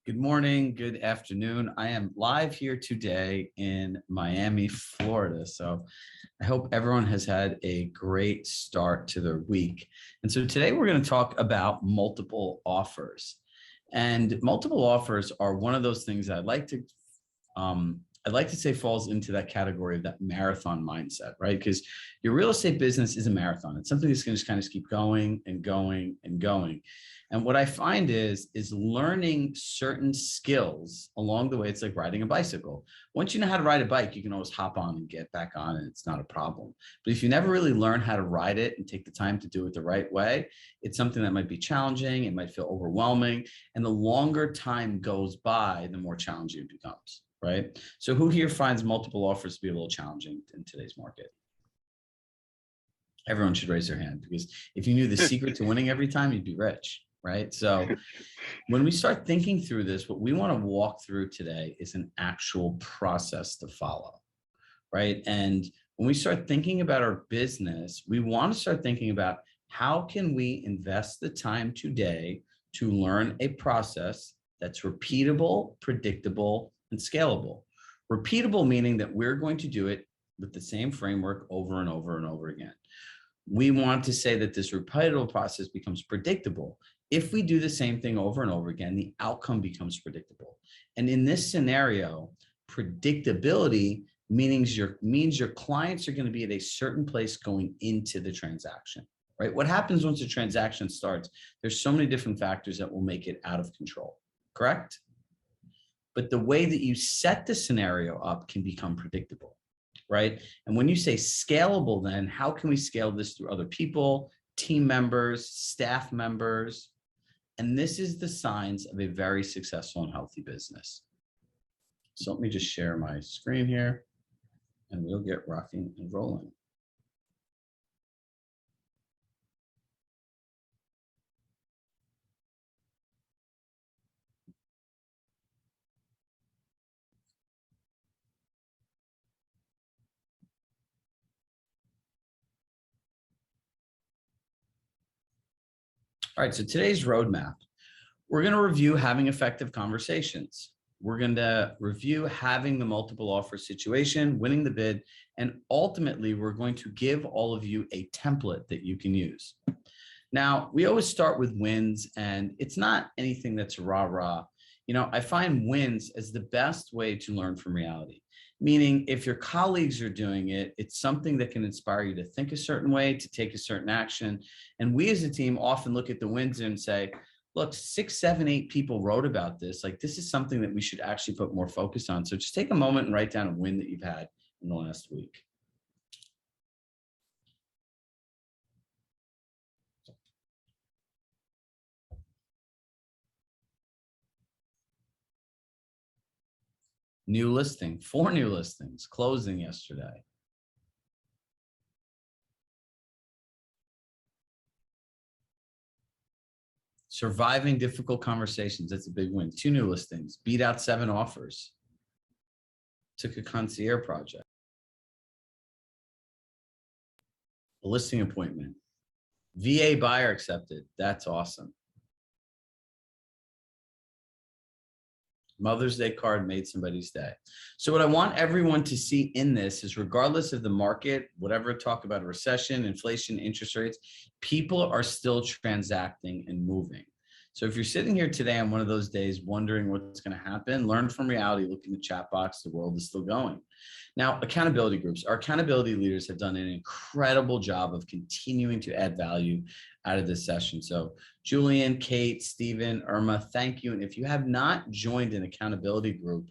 Good morning, good afternoon. I am live here today in Miami, Florida. So I hope everyone has had a great start to their week. And so today we're going to talk about multiple offers. And multiple offers are one of those things I'd like to say falls into that category of that marathon mindset, right? Because your real estate business is a marathon. It's something that's going to just kind of keep going and going and going. And what I find is learning certain skills along the way. It's like riding a bicycle. Once you know how to ride a bike, you can always hop on and get back on, and it's not a problem. But if you never really learn how to ride it and take the time to do it the right way, it's something that might be challenging. It might feel overwhelming. And the longer time goes by, the more challenging it becomes. Right? So who here finds multiple offers to be a little challenging in today's market? Everyone should raise their hand, because if you knew the secret to winning every time, you'd be rich, right? So when we start thinking through this, what we want to walk through today is an actual process to follow, right? And when we start thinking about our business, we want to start thinking about how can we invest the time today to learn a process that's repeatable, predictable, and scalable. Repeatable meaning that we're going to do it with the same framework over and over and over again. We want to say that this repeatable process becomes predictable. If we do the same thing over and over again, the outcome becomes predictable. And in this scenario, predictability means your clients are going to be at a certain place going into the transaction, right? What happens once a transaction starts? There's so many different factors that will make it out of control, correct? But the way that you set the scenario up can become predictable, right? And when you say scalable, then how can we scale this through other people, team members, staff members? And this is the signs of a very successful and healthy business. So let me just share my screen here and we'll get rocking and rolling. All right, so today's roadmap, we're going to review having effective conversations. We're going to review having the multiple offer situation, winning the bid, and ultimately we're going to give all of you a template that you can use. Now, we always start with wins, and it's not anything that's rah-rah. You know, I find wins as the best way to learn from reality. Meaning, if your colleagues are doing it, it's something that can inspire you to think a certain way, to take a certain action. And we as a team often look at the wins and say, look, 6, 7, 8 people wrote about this. Like, this is something that we should actually put more focus on. So just take a moment and write down a win that you've had in the last week. New listing, 4 new listings, closing yesterday. Surviving difficult conversations, that's a big win. 2 new listings, beat out 7 offers. Took a concierge project. A listing appointment. VA buyer accepted, that's awesome. Mother's Day card made somebody's day. So what I want everyone to see in this is, regardless of the market, whatever, talk about a recession, inflation, interest rates, people are still transacting and moving. So if you're sitting here today on one of those days wondering what's going to happen, learn from reality, look in the chat box, the world is still going. Now, accountability groups, our accountability leaders have done an incredible job of continuing to add value out of this session. So Julian, Kate, Stephen, Irma, thank you. And if you have not joined an accountability group,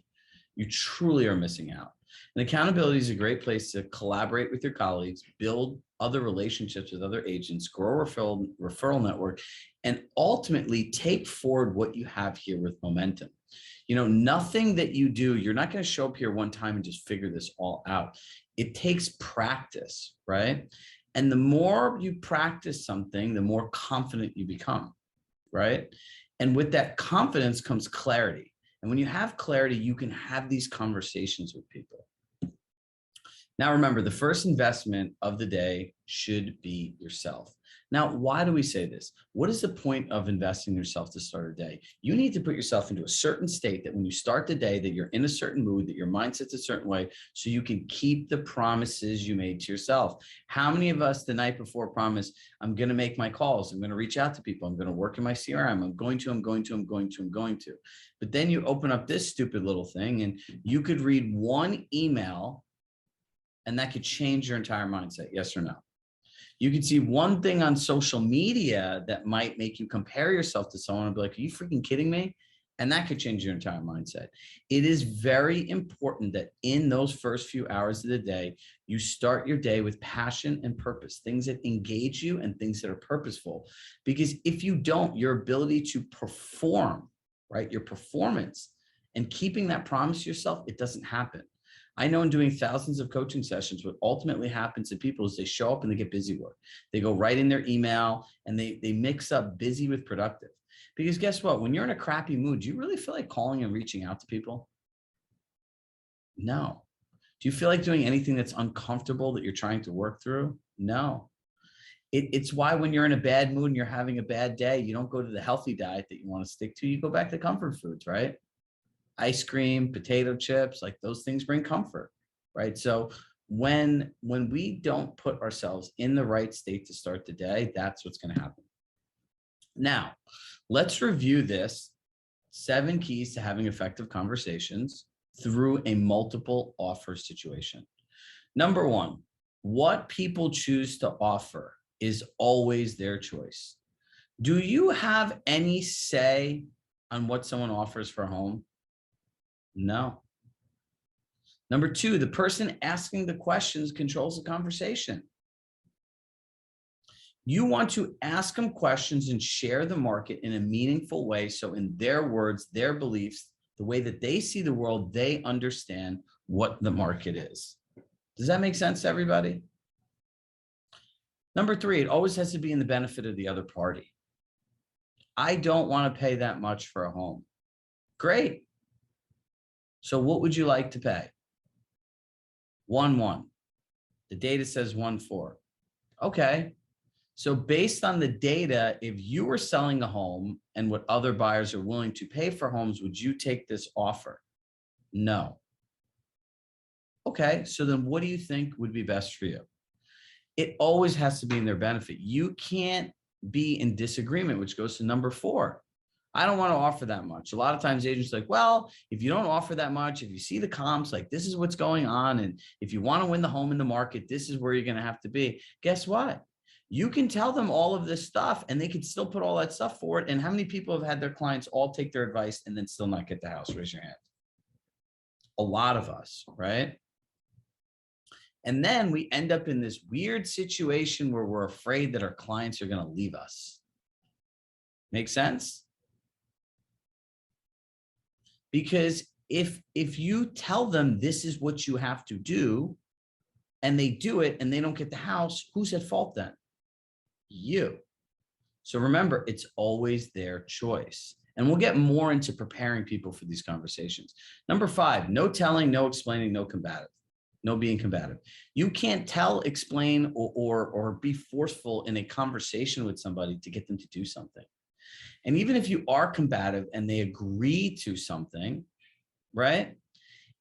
you truly are missing out. And accountability is a great place to collaborate with your colleagues, build other relationships with other agents, grow a referral network, and ultimately take forward what you have here with momentum. You know, nothing that you do, you're not going to show up here one time and just figure this all out. It takes practice, right? And the more you practice something, the more confident you become, right? And with that confidence comes clarity. And when you have clarity, you can have these conversations with people. Now, remember, the first investment of the day should be yourself. Now, why do we say this? What is the point of investing in yourself to start a day? You need to put yourself into a certain state that when you start the day, that you're in a certain mood, that your mindset's a certain way, so you can keep the promises you made to yourself. How many of us the night before promise, I'm going to make my calls, I'm going to reach out to people, I'm going to work in my CRM, I'm going to. But then you open up this stupid little thing and you could read one email and that could change your entire mindset. Yes or no? You can see one thing on social media that might make you compare yourself to someone and be like, are you freaking kidding me? And that could change your entire mindset. It is very important that in those first few hours of the day, you start your day with passion and purpose, things that engage you and things that are purposeful. Because if you don't, your ability to perform, right, your performance and keeping that promise to yourself, it doesn't happen. I know in doing thousands of coaching sessions, what ultimately happens to people is they show up and they get busy work. They go right in their email and they mix up busy with productive. Because guess what? When you're in a crappy mood, do you really feel like calling and reaching out to people? No. Do you feel like doing anything that's uncomfortable that you're trying to work through? No. It's why when you're in a bad mood and you're having a bad day, you don't go to the healthy diet that you want to stick to. You go back to comfort foods, right? Ice cream, potato chips, like those things bring comfort, right? So when we don't put ourselves in the right state to start the day, that's what's going to happen. Now, let's review this 7 keys to having effective conversations through a multiple offer situation. Number 1, what people choose to offer is always their choice. Do you have any say on what someone offers for a home? No. Number 2, the person asking the questions controls the conversation. You want to ask them questions and share the market in a meaningful way. So in their words, their beliefs, the way that they see the world, they understand what the market is. Does that make sense to everybody? Number 3, it always has to be in the benefit of the other party. I don't want to pay that much for a home. Great. So what would you like to pay? 1-1. The data says 1-4. Okay. So based on the data, if you were selling a home and what other buyers are willing to pay for homes, would you take this offer? No. Okay. So then what do you think would be best for you? It always has to be in their benefit. You can't be in disagreement, which goes to number 4. I don't want to offer that much. A lot of times agents are like, well, if you don't offer that much, if you see the comps, like this is what's going on. And if you want to win the home in the market, this is where you're going to have to be. Guess what? You can tell them all of this stuff and they can still put all that stuff forward. And how many people have had their clients all take their advice and then still not get the house? Raise your hand. A lot of us, right? And then we end up in this weird situation where we're afraid that our clients are going to leave us. Make sense? Because if you tell them this is what you have to do and they do it and they don't get the house, who's at fault then? You. So remember, it's always their choice. And we'll get more into preparing people for these conversations. Number 5, no telling, no explaining, no combative. No being combative. You can't tell, explain, or be forceful in a conversation with somebody to get them to do something. And even if you are combative and they agree to something, right,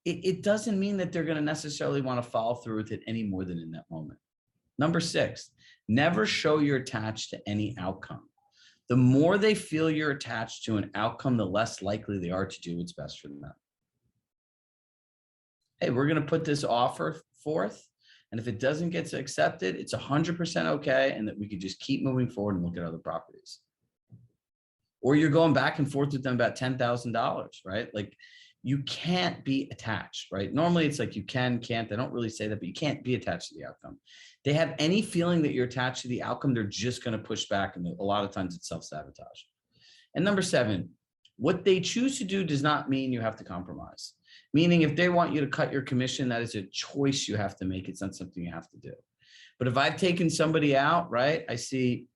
it doesn't mean that they're going to necessarily want to follow through with it any more than in that moment. Number 6, never show you're attached to any outcome. The more they feel you're attached to an outcome, the less likely they are to do what's best for them. Hey, we're going to put this offer forth. And if it doesn't get accepted, it's 100% okay. And that we could just keep moving forward and look at other properties. Or you're going back and forth with them about $10,000, right? Like you can't be attached, right? Normally it's like you can't. They don't really say that, but you can't be attached to the outcome. They have any feeling that you're attached to the outcome, they're just going to push back. And a lot of times it's self-sabotage. And number 7, what they choose to do does not mean you have to compromise. Meaning if they want you to cut your commission, that is a choice you have to make. It's not something you have to do. But if I've taken somebody out, right, I see,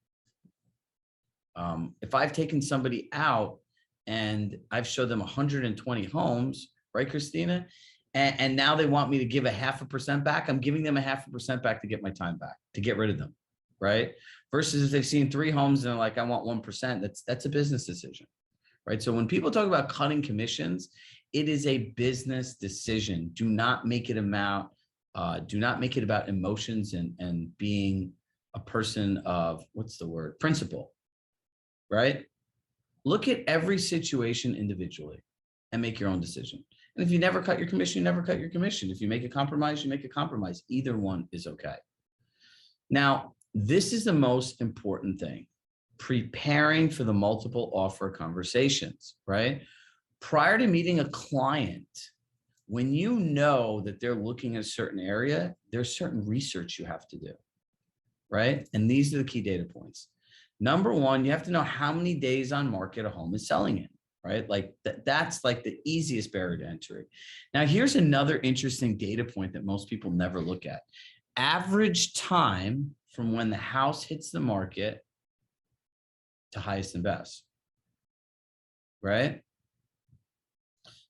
if I've taken somebody out and I've showed them 120 homes, right, Christina? And now they want me to give a 0.5% back. I'm giving them a 0.5% back to get my time back, to get rid of them. right? Versus if they've seen 3 homes and they're like, I want 1%, that's a business decision, right? So when people talk about cutting commissions, it is a business decision. Do not make it about emotions and being a person of, what's the word, principle, right? Look at every situation individually and make your own decision. And if you never cut your commission, you never cut your commission. If you make a compromise, you make a compromise. Either one is okay. Now, this is the most important thing, preparing for the multiple offer conversations, right? Prior to meeting a client, when you know that they're looking at a certain area, there's certain research you have to do, right? And these are the key data points. Number one, you have to know how many days on market a home is selling in, right? Like that's like the easiest barrier to entry. Now, here's another interesting data point that most people never look at. Average time from when the house hits the market to highest and best, right?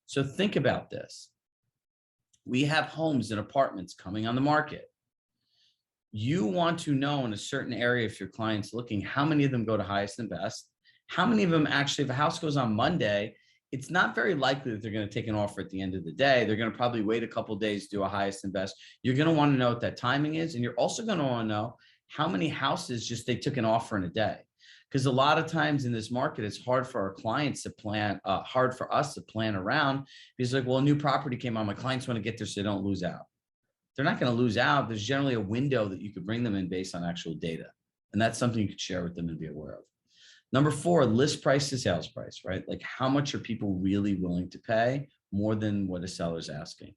So think about this. We have homes and apartments coming on the market. You want to know in a certain area, if your client's looking, how many of them go to highest and best, how many of them actually, if a house goes on Monday, it's not very likely that they're going to take an offer at the end of the day. They're going to probably wait a couple of days to do a highest and best. You're going to want to know what that timing is. And you're also going to want to know how many houses just they took an offer in a day. Because a lot of times in this market, it's hard for our clients to plan, hard for us to plan around. Because like, well, a new property came on, my clients want to get there so they don't lose out. They're not going to lose out. There's generally a window that you could bring them in based on actual data. And that's something you could share with them and be aware of. Number 4, list price to sales price, right? Like how much are people really willing to pay more than what a seller's asking?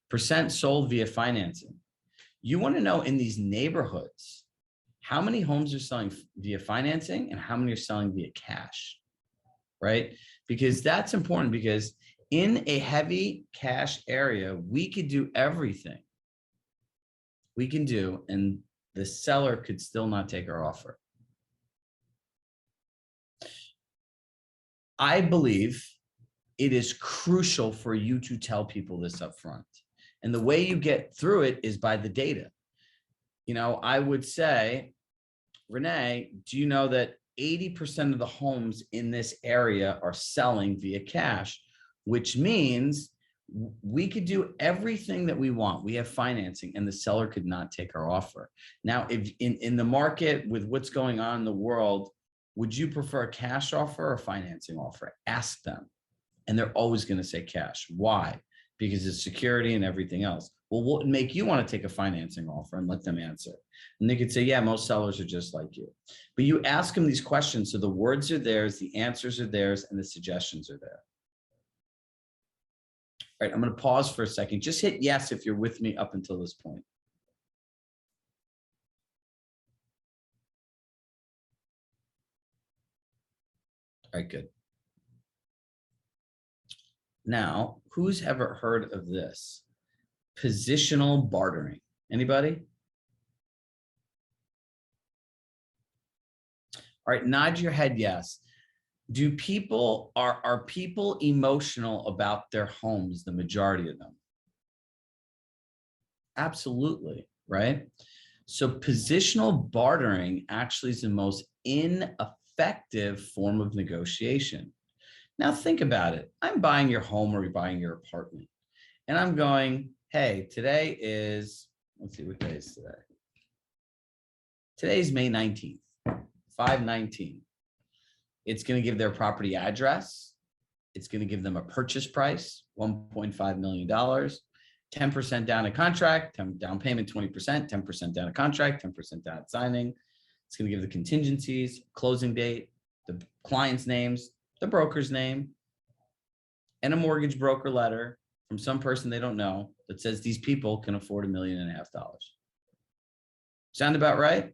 Percent sold via financing. You want to know in these neighborhoods, how many homes are selling via financing and how many are selling via cash, right? Because that's important, because in a heavy cash area, we could do everything we can do, and the seller could still not take our offer. I believe it is crucial for you to tell people this up front. And the way you get through it is by the data. You know, I would say, Renee, do you know that 80% of the homes in this area are selling via cash, which means we could do everything that we want. We have financing and the seller could not take our offer. Now, if in the market with what's going on in the world, would you prefer a cash offer or a financing offer? Ask them. And they're always going to say cash. Why? Because it's security and everything else. Well, what would make you want to take a financing offer? And let them answer. And they could say, yeah, most sellers are just like you. But you ask them these questions, so the words are theirs, the answers are theirs, and the suggestions are there. All right, I'm going to pause for a second. Just hit yes if you're with me up until this point. All right, good. Now, who's ever heard of this? Positional bartering. Anybody? All right, nod your head yes. Do people, are people emotional about their homes, the majority of them? Absolutely, right? So positional bartering actually is the most ineffective form of negotiation. Now think about it. I'm buying your home or you're buying your apartment. And I'm going, hey, today is, let's see what day is today. Today's May 19th, 5/19. It's going to give their property address. It's going to give them a purchase price, $1.5 million, 10% down a contract, down payment 20%, 10% down a contract, 10% down at signing. It's going to give the contingencies, closing date, the client's names, the broker's name, and a mortgage broker letter from some person they don't know that says these people can afford $1.5 million. Sound about right?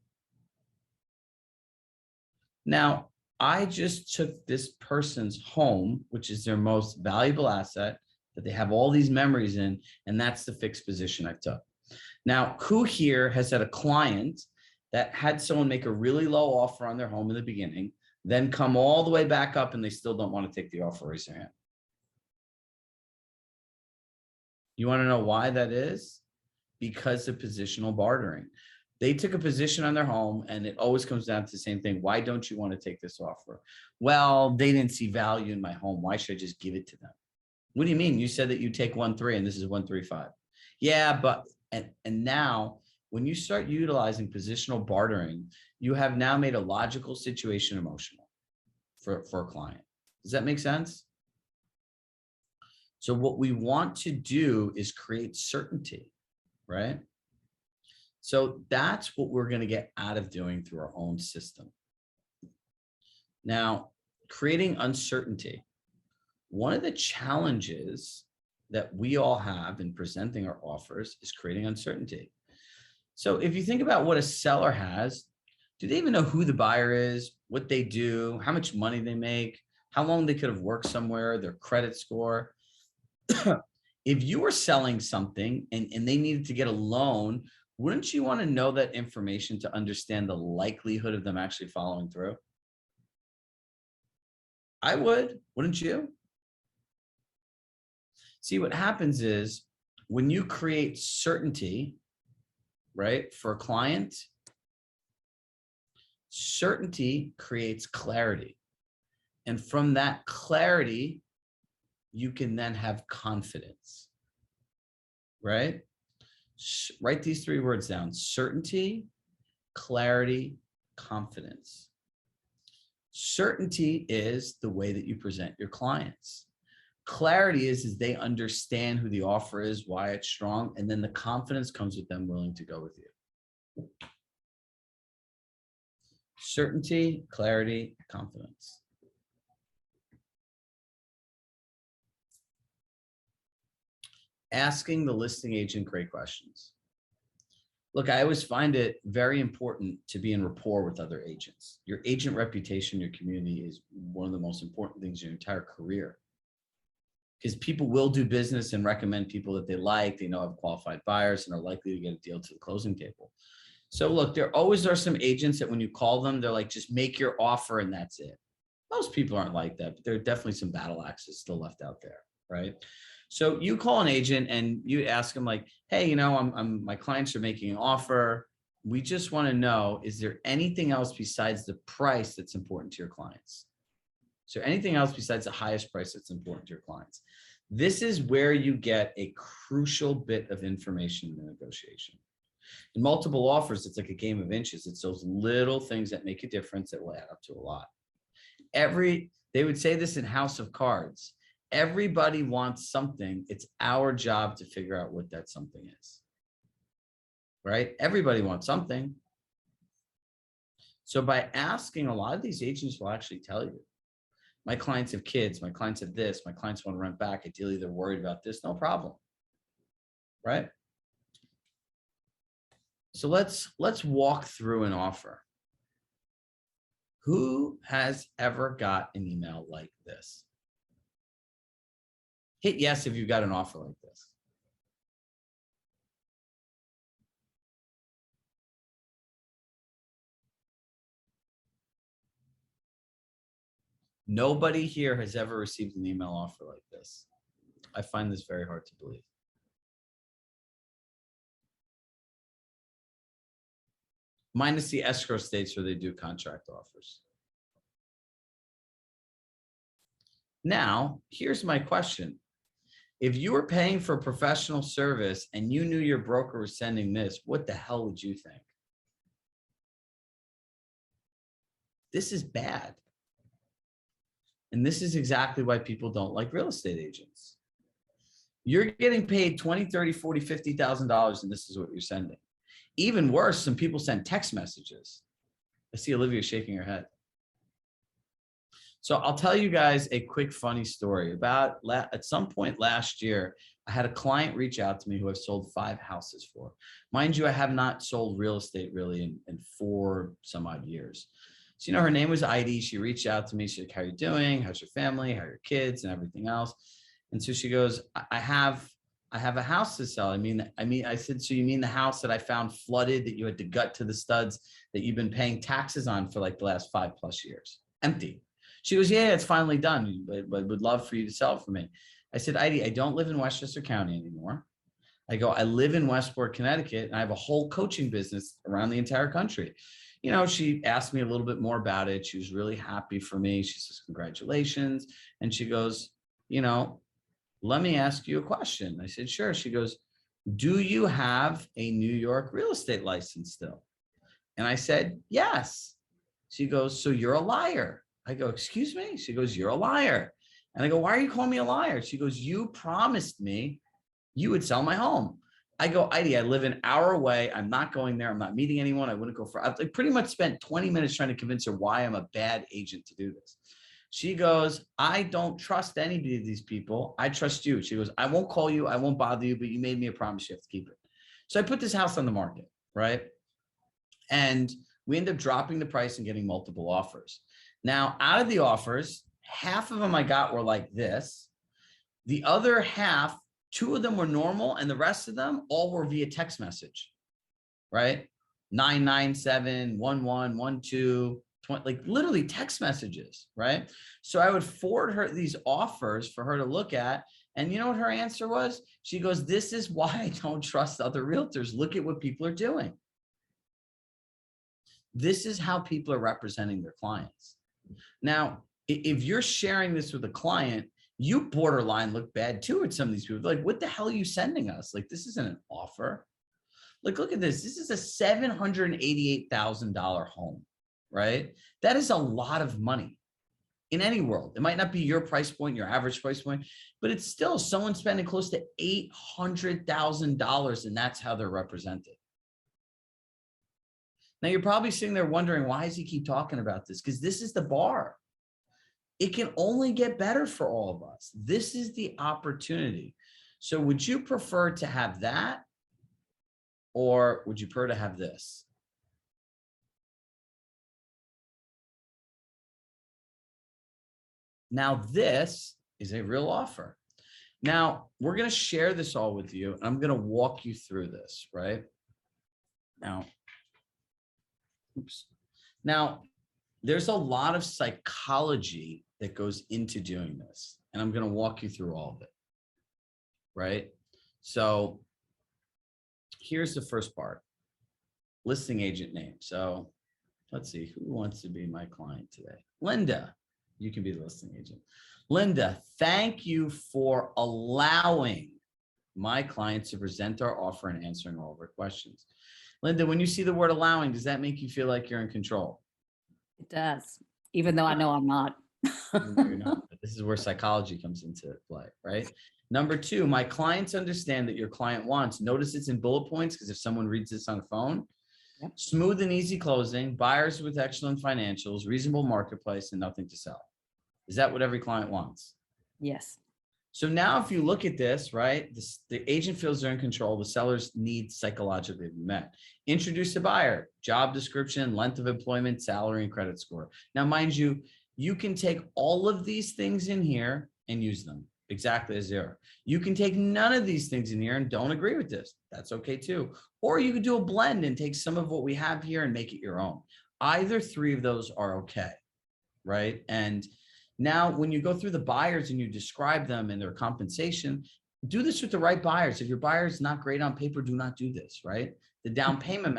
Now, I just took this person's home, which is their most valuable asset that they have all these memories in, and that's the fixed position I took. Now, who here has had a client that had someone make a really low offer on their home in the beginning, then come all the way back up and they still don't want to take the offer? Raise your hand. You want to know why that is? Because of positional bartering. They took a position on their home, and it always comes down to the same thing. Why don't you want to take this offer? Well, they didn't see value in my home. Why should I just give it to them? What do you mean? You said that you take 1.3 and this is 1.35. Yeah, but and now when you start utilizing positional bartering, you have now made a logical situation emotional for a client. Does that make sense? So what we want to do is create certainty, right? So that's what we're going to get out of doing through our own system. Now, creating uncertainty. One of the challenges that we all have in presenting our offers is creating uncertainty. So if you think about what a seller has, do they even know who the buyer is, what they do, how much money they make, how long they could have worked somewhere, their credit score? If you were selling something and they needed to get a loan, wouldn't you want to know that information to understand the likelihood of them actually following through? I would, wouldn't you? See, what happens is when you create certainty, right, for a client, certainty creates clarity. And from that clarity, you can then have confidence, right? Write these 3 words down: certainty, clarity, confidence. Certainty is the way that you present your clients. Clarity is they understand who the offer is, why it's strong, and then the confidence comes with them willing to go with you. Certainty, clarity, confidence. Asking the listing agent great questions. Look, I always find it very important to be in rapport with other agents. Your agent reputation, your community is one of the most important things in your entire career. Because people will do business and recommend people that they like, they know have qualified buyers and are likely to get a deal to the closing table. So look, there always are some agents that when you call them, they're like, just make your offer and that's it. Most people aren't like that, but there are definitely some battle axes still left out there, right? So you call an agent and you ask them like, hey, you know, my clients are making an offer. We just want to know, is there anything else besides the price that's important to your clients? So anything else besides the highest price that's important to your clients? This is where you get a crucial bit of information in the negotiation. In multiple offers, it's like a game of inches. It's those little things that make a difference that will add up to a lot. They would say this in House of Cards. Everybody wants something. It's our job to figure out what that something is, right? Everybody wants something. So by asking, a lot of these agents will actually tell you, my clients have kids, my clients have this, my clients want to rent back. Ideally, they're worried about this, no problem, right? So let's walk through an offer. Who has ever got an email like this? Hit yes if you've got an offer like this. Nobody here has ever received an email offer like this. I find this very hard to believe. Minus the escrow states where they do contract offers. Now, here's my question. If you were paying for professional service and you knew your broker was sending this, what the hell would you think? This is bad. And this is exactly why people don't like real estate agents. You're getting paid $20, $30, $40, $50,000, and this is what you're sending. Even worse, some people send text messages. I see Olivia shaking her head. So I'll tell you guys a quick funny story. At some point last year, I had a client reach out to me who I've sold 5 houses for. Mind you, I have not sold real estate really in 4 some odd years. So, you know, her name was Heidi. She reached out to me. She's like, how are you doing? How's your family? How are your kids and everything else? And so she goes, I have a house to sell. I said, so you mean the house that I found flooded, that you had to gut to the studs, that you've been paying taxes on for like the last 5+ years, empty? She goes, yeah, it's finally done, but would love for you to sell it for me. I said, Heidi, I don't live in Westchester County anymore. I go, I live in Westport, Connecticut, and I have a whole coaching business around the entire country. You know, she asked me a little bit more about it. She was really happy for me. She says, congratulations. And she goes, you know, let me ask you a question. I said, sure. She goes, do you have a New York real estate license still? And I said, yes. She goes, so you're a liar. I go, excuse me? She goes, you're a liar. And I go, why are you calling me a liar? She goes, you promised me you would sell my home. I go, Heidi, I live an hour away. I'm not going there. I'm not meeting anyone. I wouldn't go for, I pretty much spent 20 minutes trying to convince her why I'm a bad agent to do this. She goes, I don't trust anybody of these people. I trust you. She goes, I won't call you. I won't bother you, but you made me a promise. You have to keep it. So I put this house on the market, right? And we end up dropping the price and getting multiple offers. Now, out of the offers, half of them I got were like this. The other half, 2 of them were normal, and the rest of them all were via text message, right? 997, 1112, 20, like literally text messages, right? So I would forward her these offers for her to look at. And you know what her answer was? She goes, this is why I don't trust other realtors. Look at what people are doing. This is how people are representing their clients. Now, if you're sharing this with a client, you borderline look bad too at some of these people. Like, what the hell are you sending us? Like, this isn't an offer. Like, look at this. This is a $788,000 home, right? That is a lot of money in any world. It might not be your price point, your average price point, but it's still someone spending close to $800,000, and that's how they're represented. Now, you're probably sitting there wondering, why does he keep talking about this? Because this is the bar. It can only get better for all of us. This is the opportunity. So would you prefer to have that, or would you prefer to have this? Now, this is a real offer. Now, we're going to share this all with you, and I'm going to walk you through this, right? Now, oops. Now, there's a lot of psychology that goes into doing this, and I'm going to walk you through all of it, right? So here's the first part, listing agent name. So let's see, who wants to be my client today? Linda, you can be the listing agent. Linda, thank you for allowing my clients to present our offer and answering all of our questions. Linda, when you see the word allowing, does that make you feel like you're in control? It does, even though I know I'm not. You're not. This is where psychology comes into play, right? Number 2, my clients understand that your client wants. Notice it's in bullet points, because if someone reads this on a phone, yep. Smooth and easy closing, buyers with excellent financials, reasonable marketplace, and nothing to sell. Is that what every client wants? Yes. So now if you look at this, right, the agent feels they're in control. The seller's needs psychologically met. Introduce a buyer, job description, length of employment, salary, and credit score. Now, mind you, you can take all of these things in here and use them exactly as they are. You can take none of these things in here and don't agree with this. That's okay too. Or you could do a blend and take some of what we have here and make it your own. Either 3 of those are okay, right? And now, when you go through the buyers and you describe them and their compensation, do this with the right buyers. If your buyer is not great on paper, do not do this, right? The down payment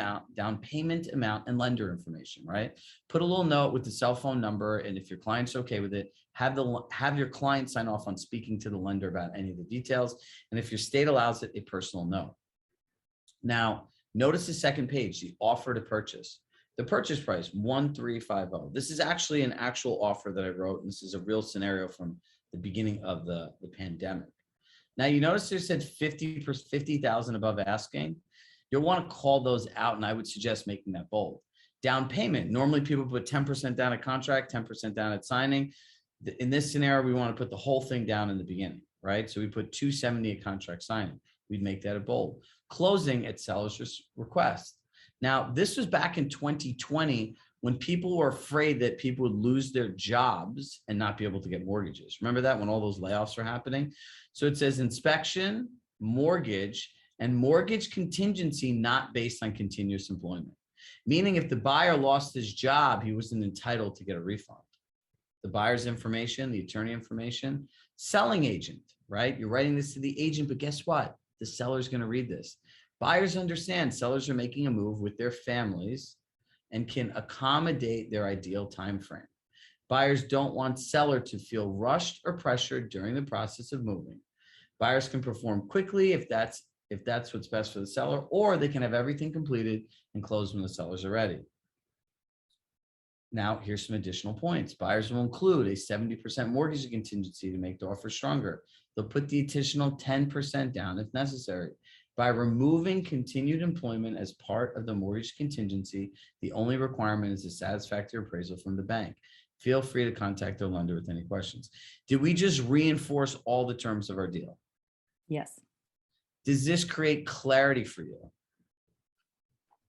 amount, and lender information, right? Put a little note with the cell phone number, and if your client's okay with it, have your client sign off on speaking to the lender about any of the details. And if your state allows it, a personal note. Now, notice the second page, the offer to purchase. The purchase price, 1,350. This is actually an actual offer that I wrote, and this is a real scenario from the beginning of the pandemic. Now, you notice there said 50,000 above asking. You'll want to call those out, and I would suggest making that bold. Down payment. Normally, people put 10% down at contract, 10% down at signing. In this scenario, we want to put the whole thing down in the beginning, right? So we put 270 at contract signing. We'd make that a bold. Closing at seller's request. Now, this was back in 2020 when people were afraid that people would lose their jobs and not be able to get mortgages. Remember that, when all those layoffs were happening? So it says inspection, mortgage, and mortgage contingency not based on continuous employment. Meaning if the buyer lost his job, he wasn't entitled to get a refund. The buyer's information, the attorney information, selling agent, right? You're writing this to the agent, but guess what? the seller's going to read this. Buyers understand sellers are making a move with their families and can accommodate their ideal time frame. Buyers don't want seller to feel rushed or pressured during the process of moving. Buyers can perform quickly if that's what's best for the seller, or they can have everything completed and close when the sellers are ready. Now, here's some additional points. Buyers will include a 70% mortgage contingency to make the offer stronger. They'll put the additional 10% down if necessary. By removing continued employment as part of the mortgage contingency, the only requirement is a satisfactory appraisal from the bank. Feel free to contact their lender with any questions. Did we just reinforce all the terms of our deal? Yes. Does this create clarity for you?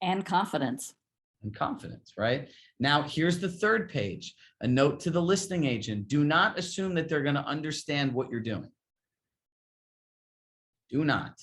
And confidence. And confidence, right? Now, here's the third page, a note to the listing agent. Do not assume that they're going to understand what you're doing. Do not.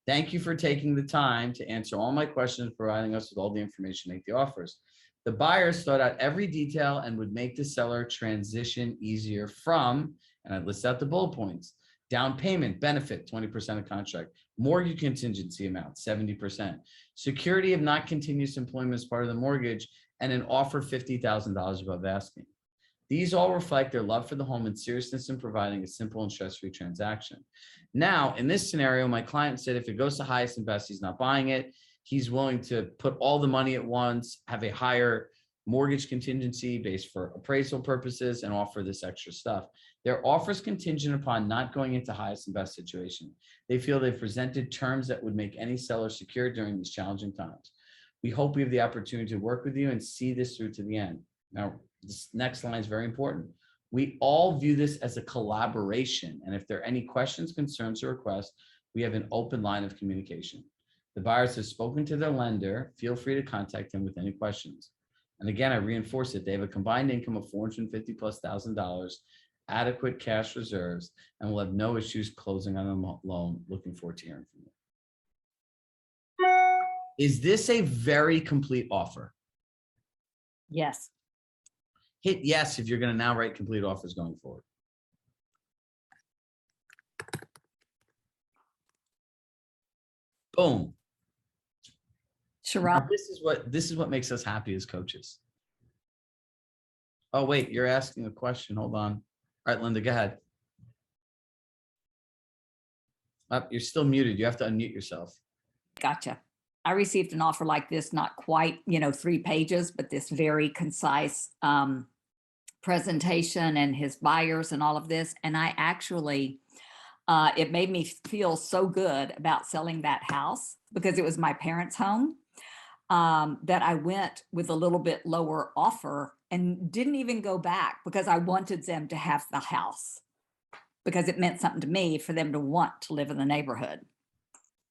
Thank you for taking the time to answer all my questions, providing us with all the information to make the offers. The buyers thought out every detail and would make the seller transition easier from, and I list out the bullet points: down payment, benefit, 20% of contract, mortgage contingency amount, 70%, security of not continuous employment as part of the mortgage, and an offer $50,000 above asking. These all reflect their love for the home and seriousness in providing a simple and stress-free transaction. Now, in this scenario, my client said if it goes to highest and best, he's not buying it. He's willing to put all the money at once, have a higher mortgage contingency based for appraisal purposes, and offer this extra stuff. Their offer is contingent upon not going into highest and best situation. They feel they've presented terms that would make any seller secure during these challenging times. We hope we have the opportunity to work with you and see this through to the end. Now, this next line is very important. We all view this as a collaboration, and if there are any questions, concerns, or requests, we have an open line of communication. The buyers have spoken to their lender. Feel free to contact them with any questions. And again, I reinforce it. They have a combined income of $450,000+, adequate cash reserves, and will have no issues closing on a loan. Looking forward to hearing from you. Is this a very complete offer? Yes. Hit yes if you're going to now write complete offers going forward. Boom. Chirag. This is what makes us happy as coaches. Oh, wait, you're asking a question. Hold on. All right, Linda, go ahead. You're still muted. You have to unmute yourself. Gotcha. I received an offer like this, not quite, 3 pages, but this very concise presentation and his buyers and all of this. And I actually, it made me feel so good about selling that house because it was my parents' home, that I went with a little bit lower offer and didn't even go back because I wanted them to have the house because it meant something to me for them to want to live in the neighborhood.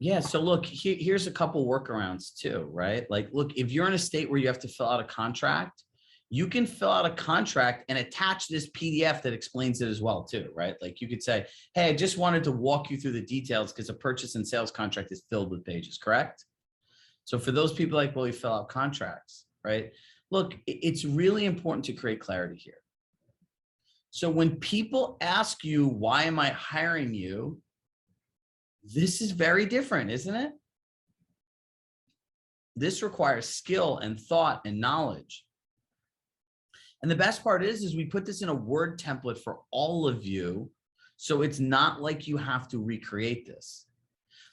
Yeah. So look, here's a couple workarounds too, right? Like, look, if you're in a state where you have to fill out a contract, you can fill out a contract and attach this PDF that explains it as well too, right? Like you could say, hey, I just wanted to walk you through the details because a purchase and sales contract is filled with pages, correct? So for those people like, well, you fill out contracts, right? Look, it's really important to create clarity here. So when people ask you, why am I hiring you? This is very different, isn't it? This requires skill and thought and knowledge. And the best part is we put this in a Word template for all of you. So it's not like you have to recreate this.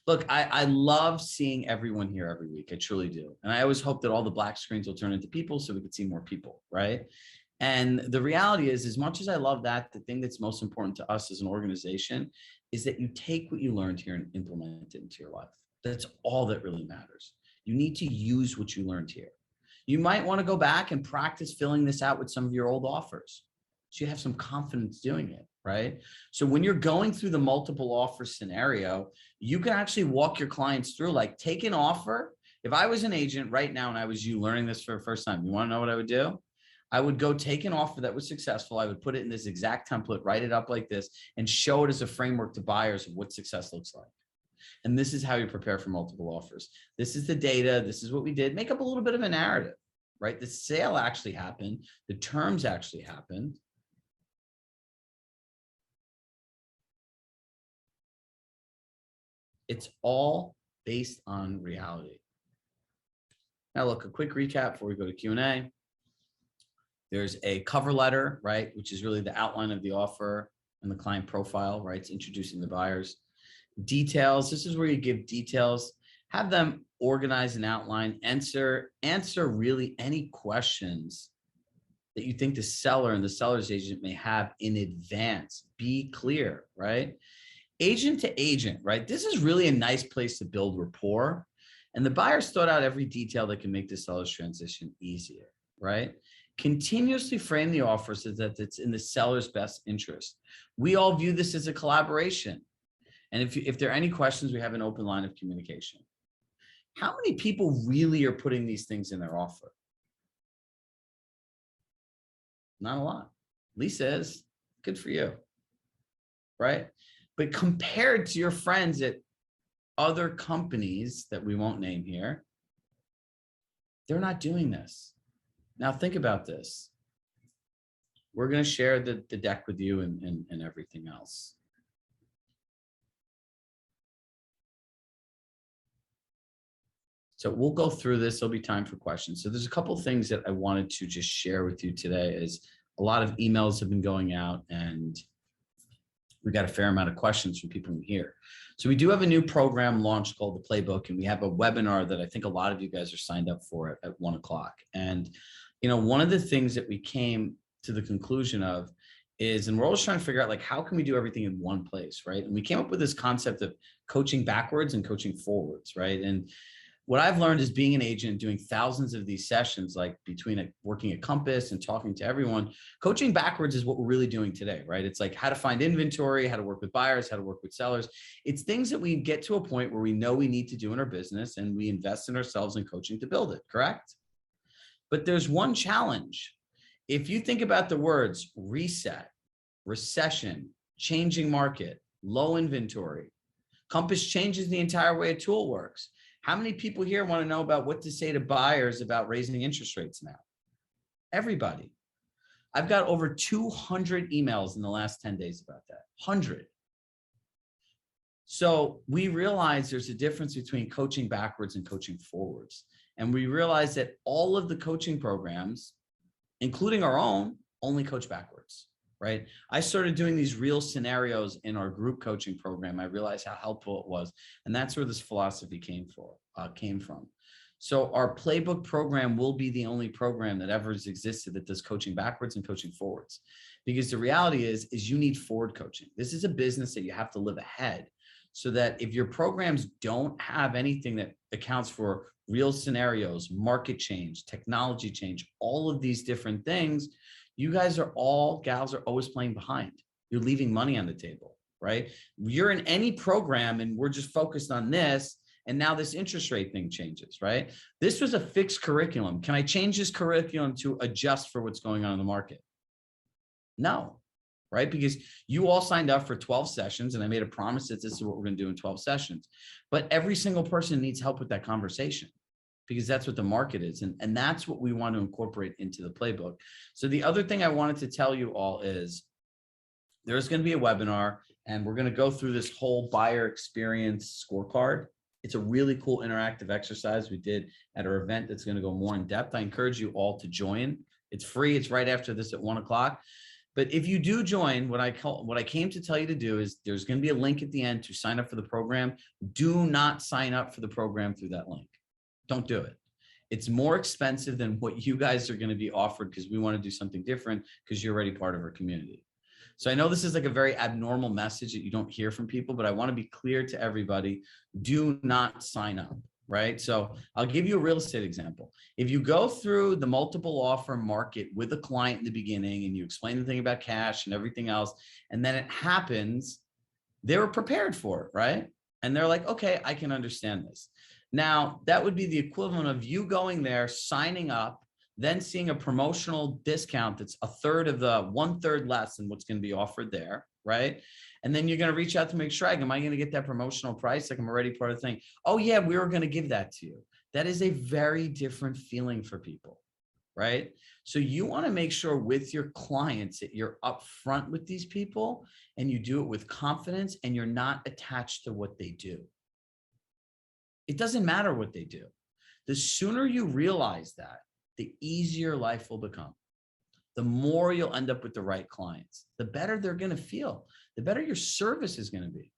Look, I love seeing everyone here every week. I truly do. And I always hope that all the black screens will turn into people so we can see more people, right? And the reality is, as much as I love that, the thing that's most important to us as an organization is that you take what you learned here and implement it into your life. That's all that really matters. You need to use what you learned here. You might want to go back and practice filling this out with some of your old offers, so you have some confidence doing it, right? So when you're going through the multiple offer scenario, you can actually walk your clients through, like, take an offer. If I was an agent right now and I was you learning this for the first time, you want to know what I would do? I would go take an offer that was successful. I would put it in this exact template, write it up like this, and show it as a framework to buyers of what success looks like. And this is how you prepare for multiple offers. This is the data. This is what we did. Make up a little bit of a narrative, right? The sale actually happened. The terms actually happened. It's all based on reality. Now, look, a quick recap before we go to Q&A. There's a cover letter, right, which is really the outline of the offer and the client profile, right? It's introducing the buyers. Details, this is where you give details, have them organize and outline, answer really any questions that you think the seller and the seller's agent may have in advance. Be clear, right? Agent to agent, right? This is really a nice place to build rapport. And the buyers thought out every detail that can make the seller's transition easier, right? Continuously frame the offer so that it's in the seller's best interest. We all view this as a collaboration. And if there are any questions, we have an open line of communication. How many people really are putting these things in their offer? Not a lot. Lisa is. Good for you, right? But compared to your friends at other companies that we won't name here, they're not doing this. Now think about this. We're going to share the deck with you and everything else. So we'll go through this. There'll be time for questions. So there's a couple of things that I wanted to just share with you today. Is a lot of emails have been going out and we got a fair amount of questions from people in here. So we do have a new program launched called the Playbook, and we have a webinar that I think a lot of you guys are signed up for at 1 o'clock. And, you know, one of the things that we came to the conclusion of is, and we're always trying to figure out, like, how can we do everything in one place, right? And we came up with this concept of coaching backwards and coaching forwards, right? And what I've learned is being an agent, doing thousands of these sessions, like between working at Compass and talking to everyone, coaching backwards is what we're really doing today, right? It's like how to find inventory, how to work with buyers, how to work with sellers. It's things that we get to a point where we know we need to do in our business and we invest in ourselves in coaching to build it, correct? But there's one challenge. If you think about the words reset, recession, changing market, low inventory, Compass changes the entire way a tool works. How many people here want to know about what to say to buyers about raising interest rates now? Everybody. I've got over 200 emails in the last 10 days about that. 100. So we realize there's a difference between coaching backwards and coaching forwards. And we realize that all of the coaching programs, including our own, only coach backwards, right? I started doing these real scenarios in our group coaching program. I realized how helpful it was. And that's where this philosophy came from. So our Playbook program will be the only program that ever has existed that does coaching backwards and coaching forwards. Because the reality is you need forward coaching. This is a business that you have to live ahead, so that if your programs don't have anything that accounts for real scenarios, market change, technology change, all of these different things, you guys are gals are always playing behind. You're leaving money on the table, right? You're in any program and we're just focused on this. And now this interest rate thing changes, right? This was a fixed curriculum. Can I change this curriculum to adjust for what's going on in the market? No, right? Because you all signed up for 12 sessions and I made a promise that this is what we're going to do in 12 sessions. But every single person needs help with that conversation, because that's what the market is. And that's what we want to incorporate into the Playbook. So the other thing I wanted to tell you all is there's going to be a webinar and we're going to go through this whole buyer experience scorecard. It's a really cool interactive exercise we did at our event that's going to go more in depth. I encourage you all to join. It's free. It's right after this at 1 o'clock. But if you do join, what I came to tell you to do is there's going to be a link at the end to sign up for the program. Do not sign up for the program through that link. Don't do it. It's more expensive than what you guys are going to be offered, because we want to do something different, because you're already part of our community. So I know this is like a very abnormal message that you don't hear from people, but I want to be clear to everybody. Do not sign up, right? So I'll give you a real estate example. If you go through the multiple offer market with a client in the beginning and you explain the thing about cash and everything else, and then it happens, they were prepared for it, right? And they're like, okay, I can understand this. Now, that would be the equivalent of you going there, signing up, then seeing a promotional discount that's a third of the 1/3 less than what's going to be offered there, right? And then you're going to reach out to make sure, am I going to get that promotional price? Like, I'm already part of the thing. Oh yeah, we were going to give that to you. That is a very different feeling for people, right? So you want to make sure with your clients that you're upfront with these people and you do it with confidence and you're not attached to what they do. It doesn't matter what they do. The sooner you realize that, the easier life will become. The more you'll end up with the right clients, the better they're going to feel, the better your service is going to be.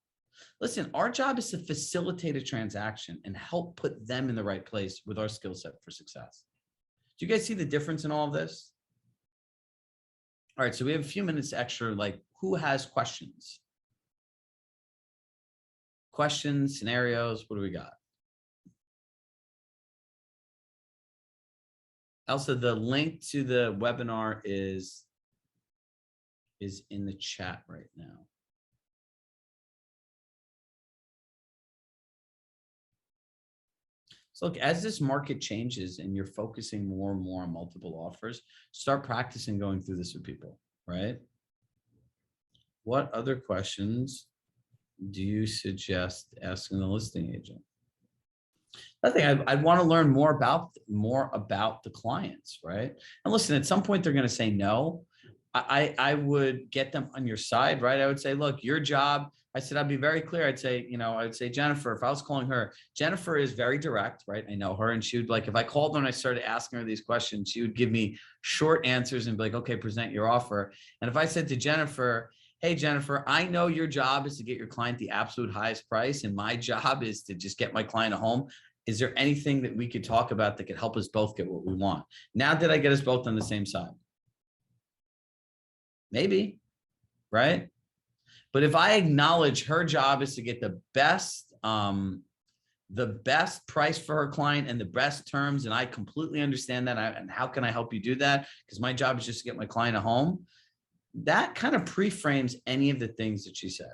Listen, our job is to facilitate a transaction and help put them in the right place with our skill set for success. Do you guys see the difference in all of this? All right, so we have a few minutes extra. Like, who has questions? Questions, scenarios, what do we got? Elsa, the link to the webinar is in the chat right now. So look, as this market changes and you're focusing more and more on multiple offers, start practicing going through this with people, right? What other questions do you suggest asking the listing agent? I think I'd want to learn more about the clients, right? And listen, at some point they're going to say no. I would get them on your side, right? I would say, look, your job. I said, I'd be very clear. I'd say, I'd say, Jennifer, if I was calling her, Jennifer is very direct, right? I know her, and she would, like, if I called her and I started asking her these questions, she would give me short answers and be like, okay, present your offer. And if I said to Jennifer, hey, Jennifer, I know your job is to get your client the absolute highest price, and my job is to just get my client a home. Is there anything that we could talk about that could help us both get what we want? Now, did I get us both on the same side? Maybe, right? But if I acknowledge her job is to get the best price for her client and the best terms, and I completely understand that, and how can I help you do that? Because my job is just to get my client a home. That kind of pre-frames any of the things that she said.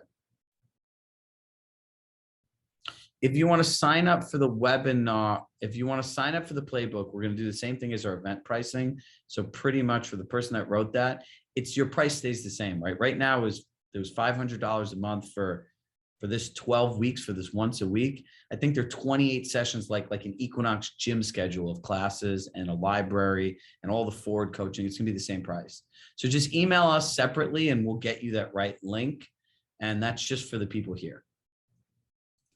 If you want to sign up for the webinar, if you want to sign up for the playbook, we're going to do the same thing as our event pricing. So pretty much for the person that wrote that, it's your price stays the same, right? Right now there was $500 a month for this 12 weeks, for this once a week. I think there are 28 sessions, like an Equinox gym schedule of classes and a library and all the forward coaching. It's gonna be the same price. So just email us separately and we'll get you that right link. And that's just for the people here.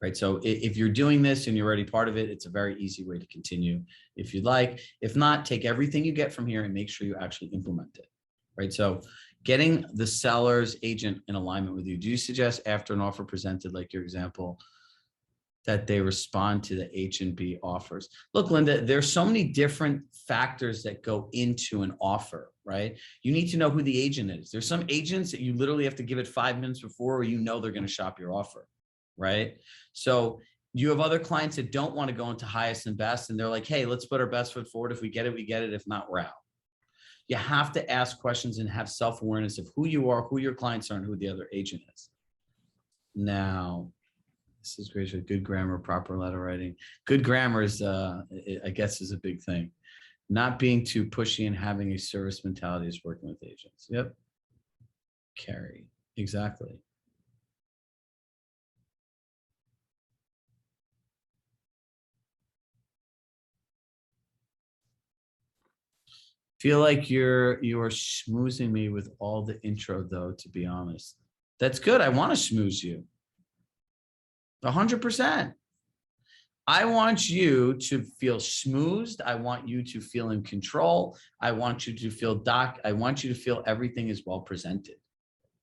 Right. So if you're doing this and you're already part of it, it's a very easy way to continue if you'd like. If not, take everything you get from here and make sure you actually implement it. Right. So getting the seller's agent in alignment with you. Do you suggest after an offer presented, like your example, that they respond to the H&B offers? Look, Linda, there's so many different factors that go into an offer, right? You need to know who the agent is. There's some agents that you literally have to give it 5 minutes before, or they're going to shop your offer, right? So you have other clients that don't want to go into highest and best, and they're like, hey, let's put our best foot forward. If we get it, we get it. If not, we're out. You have to ask questions and have self-awareness of who you are, who your clients are, and who the other agent is. Now, this is great. Good grammar, proper letter writing. Good grammar is, I guess, is a big thing. Not being too pushy and having a service mentality is working with agents. Yep. Carrie. Exactly. Feel like you are schmoozing me with all the intro, though, to be honest. That's good. I want to schmooze you. 100%. I want you to feel schmoozed. I want you to feel in control. I want you to feel I want you to feel everything is well presented,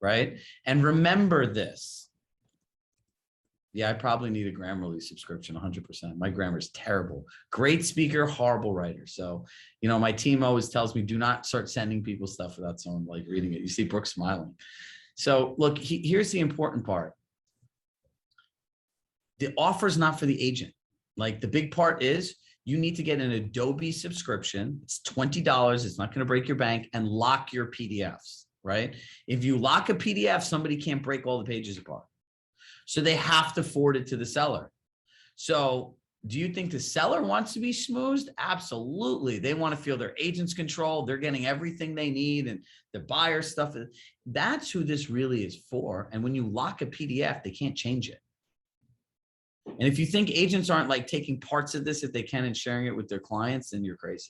right? And remember this. Yeah, I probably need a Grammarly subscription, 100%. My grammar is terrible. Great speaker, horrible writer. So, my team always tells me, do not start sending people stuff without someone like reading it. You see Brooke smiling. So look, here's the important part. The offer is not for the agent. Like, the big part is you need to get an Adobe subscription. It's $20. It's not going to break your bank, and lock your PDFs, right? If you lock a PDF, somebody can't break all the pages apart. So they have to forward it to the seller. So do you think the seller wants to be smoothed? Absolutely. They want to feel their agent's control. They're getting everything they need, and the buyer stuff. That's who this really is for. And when you lock a PDF, they can't change it. And if you think agents aren't like taking parts of this if they can and sharing it with their clients, then you're crazy.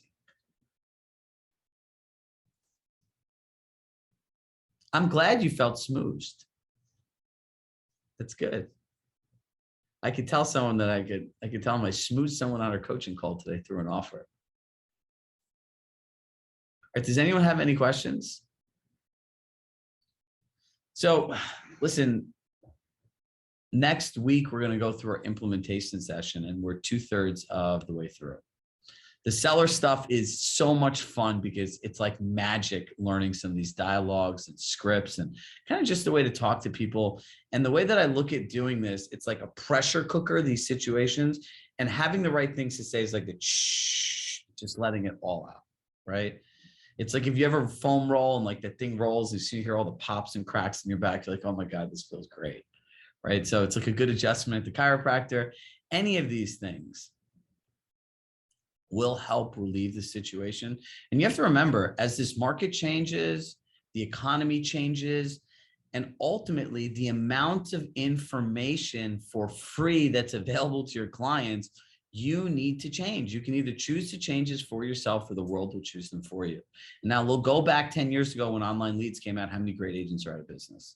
I'm glad you felt smoothed. That's good. I could tell someone that I could tell them I smoothed someone on our coaching call today through an offer. All right, does anyone have any questions? So listen, next week, we're going to go through our implementation session, and we're 2/3 of the way through. The seller stuff is so much fun because it's like magic learning some of these dialogues and scripts and kind of just the way to talk to people. And the way that I look at doing this, it's like a pressure cooker, these situations, and having the right things to say is like the shh, just letting it all out, right? It's like if you ever foam roll and like that thing rolls, you hear all the pops and cracks in your back, you're like, oh my God, this feels great, right? So it's like a good adjustment at the chiropractor. Any of these things will help relieve the situation. And you have to remember, as this market changes, the economy changes, and ultimately the amount of information for free that's available to your clients, you need to change. You can either choose to change this for yourself or the world will choose them for you. And now we'll go back 10 years ago when online leads came out, how many great agents are out of business?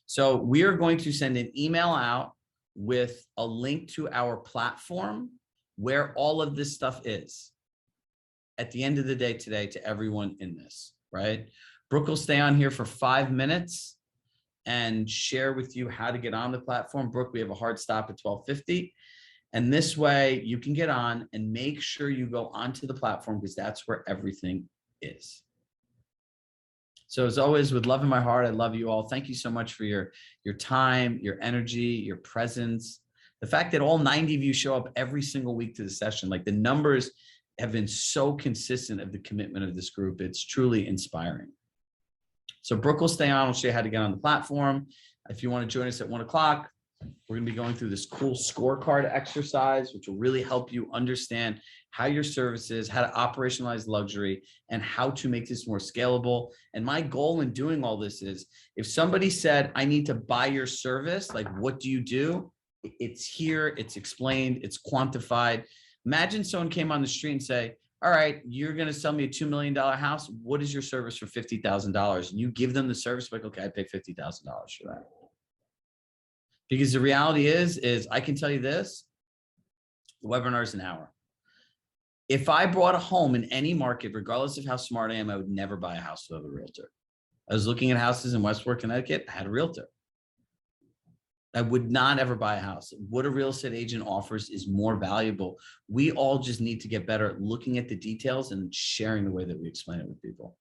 So we are going to send an email out with a link to our platform where all of this stuff is at the end of the day today to everyone in this, right? Brooke will stay on here for 5 minutes and share with you how to get on the platform. Brooke, we have a hard stop at 12:50. And this way you can get on and make sure you go onto the platform because that's where everything is. So as always, with love in my heart, I love you all. Thank you so much for your time, your energy, your presence. The fact that all 90 of you show up every single week to the session, like the numbers have been so consistent of the commitment of this group. It's truly inspiring. So Brooke will stay on. We'll show you how to get on the platform. If you want to join us at 1 o'clock, we're going to be going through this cool scorecard exercise, which will really help you understand how your service is, how to operationalize luxury, and how to make this more scalable. And my goal in doing all this is if somebody said, I need to buy your service, like, what do you do? It's here, it's explained, it's quantified. Imagine someone came on the street and say, all right, you're going to sell me a $2 million house. What is your service for $50,000? And you give them the service, like, okay, I pay $50,000 for that. Because the reality is I can tell you this, the webinar is an hour. If I bought a home in any market, regardless of how smart I am, I would never buy a house without a realtor. I was looking at houses in Westport, Connecticut. I had a realtor. I would not ever buy a house. What a real estate agent offers is more valuable. We all just need to get better at looking at the details and sharing the way that we explain it with people.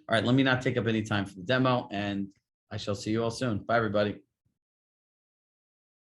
All right, let me not take up any time for the demo, and I shall see you all soon. Bye, everybody.